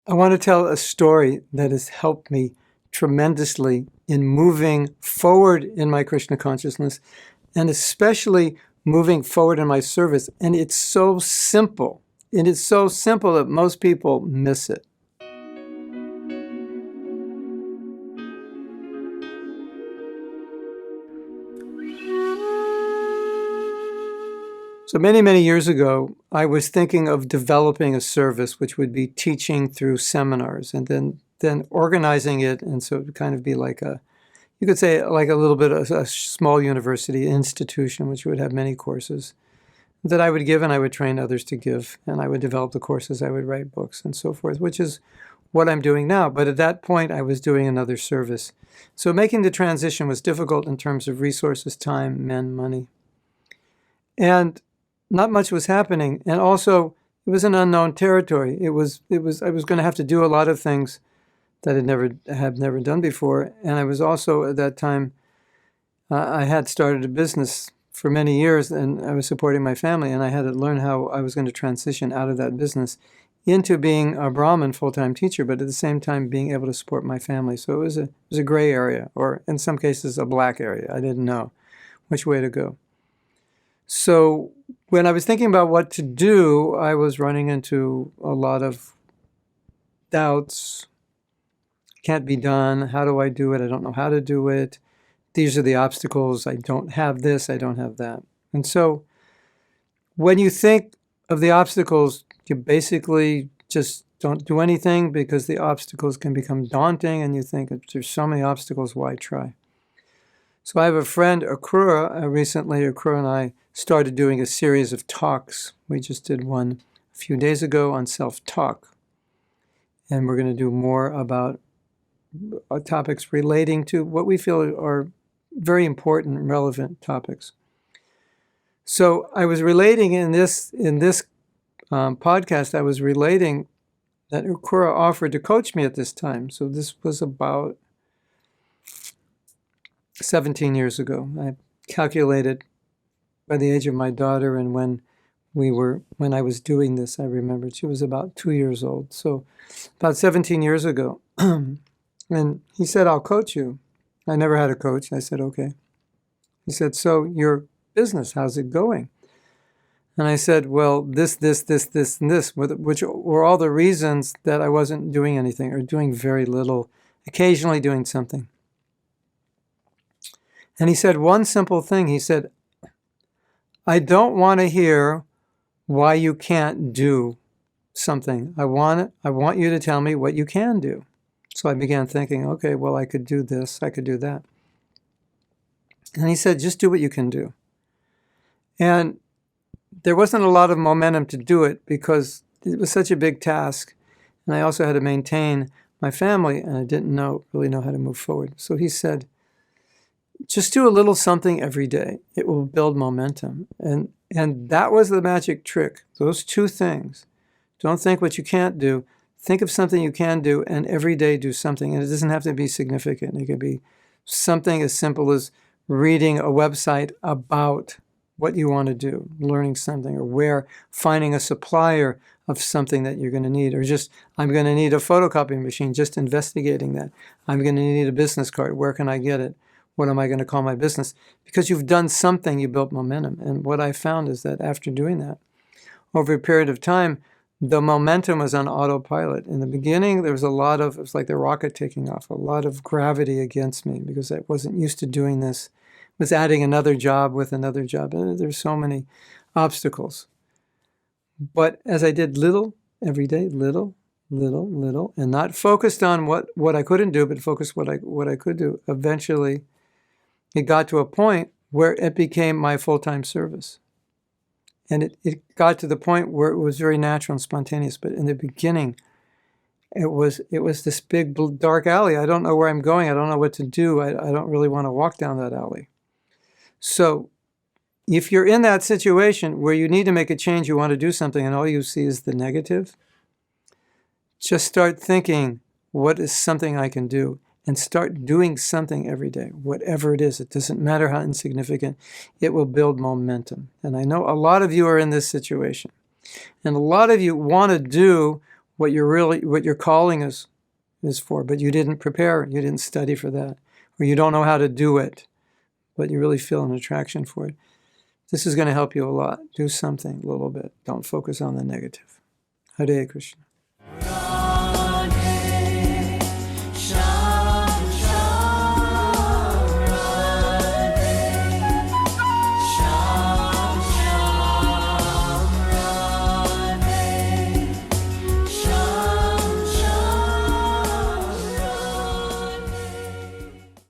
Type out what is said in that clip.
I want to tell a story that has helped me tremendously in moving forward in my Krishna consciousness, and especially moving forward in my service. And it's so simple. It is so simple that most people miss it. So many, many years ago, I was thinking of developing a service which would be teaching through seminars and then organizing it. And so it would kind of be like you could say like a little bit of a small university institution, which would have many courses that I would give and I would train others to give. And I would develop the courses, I would write books and so forth, which is what I'm doing now. But at that point, I was doing another service. So making the transition was difficult in terms of resources, time, men, money. And not much was happening. And also, it was an unknown territory. I was going to have to do a lot of things that I had never done before. And I was also, at that time, I had started a business for many years, and I was supporting my family, and I had to learn how I was going to transition out of that business into being a Brahmin full-time teacher, but at the same time being able to support my family. So it was a gray area, or in some cases, a black area. I didn't know which way to go. So when I was thinking about what to do, I was running into a lot of doubts. Can't be done. How do I do it? I don't know how to do it. These are the obstacles. I don't have this. I don't have that. And so when you think of the obstacles, you basically just don't do anything because the obstacles can become daunting and you think, if there's so many obstacles, why try? So I have a friend, Akrura. Recently, Akrura and I started doing a series of talks. We just did one a few days ago on self-talk. And we're going to do more about topics relating to what we feel are very important and relevant topics. So I was relating in this podcast, I was relating that Akrura offered to coach me at this time. So this was about 17 years ago. I calculated by the age of my daughter, and when I was doing this, I remembered she was about 2 years old. So about 17 years ago. And he said, I'll coach you. I never had a coach. I said, okay. He said, so your business, how's it going? And I said, well, this, and this, which were all the reasons that I wasn't doing anything or doing very little, occasionally doing something. And he said one simple thing. He said, I don't want to hear why you can't do something. I want you to tell me what you can do. So I began thinking, okay, well, I could do this, I could do that. And he said, just do what you can do. And there wasn't a lot of momentum to do it because it was such a big task. And I also had to maintain my family, and I didn't really know how to move forward. So he said, just do a little something every day. It will build momentum. And that was the magic trick. Those two things. Don't think what you can't do. Think of something you can do, and every day do something. And it doesn't have to be significant. It could be something as simple as reading a website about what you want to do, learning something, or finding a supplier of something that you're going to need, or just, I'm going to need a photocopying machine, just investigating that. I'm going to need a business card. Where can I get it? What am I going to call my business? Because you've done something, you built momentum. And what I found is that after doing that, over a period of time, the momentum was on autopilot. In the beginning, there was it was like the rocket taking off, a lot of gravity against me because I wasn't used to doing this. I was adding another job with another job. And there's so many obstacles. But as I did little, every day, little, and not focused on what I couldn't do, but focused what I could do, eventually it got to a point where it became my full-time service. And it got to the point where it was very natural and spontaneous. But in the beginning, it was this big dark alley. I don't know where I'm going. I don't know what to do. I don't really want to walk down that alley. So if you're in that situation where you need to make a change, you want to do something, and all you see is the negative, just start thinking, what is something I can do? And start doing something every day, whatever it is. It doesn't matter how insignificant. It will build momentum. And I know a lot of you are in this situation. And a lot of you want to do what your calling is for, but you didn't prepare, you didn't study for that, or you don't know how to do it, but you really feel an attraction for it. This is going to help you a lot. Do something a little bit. Don't focus on the negative. Hare Krishna.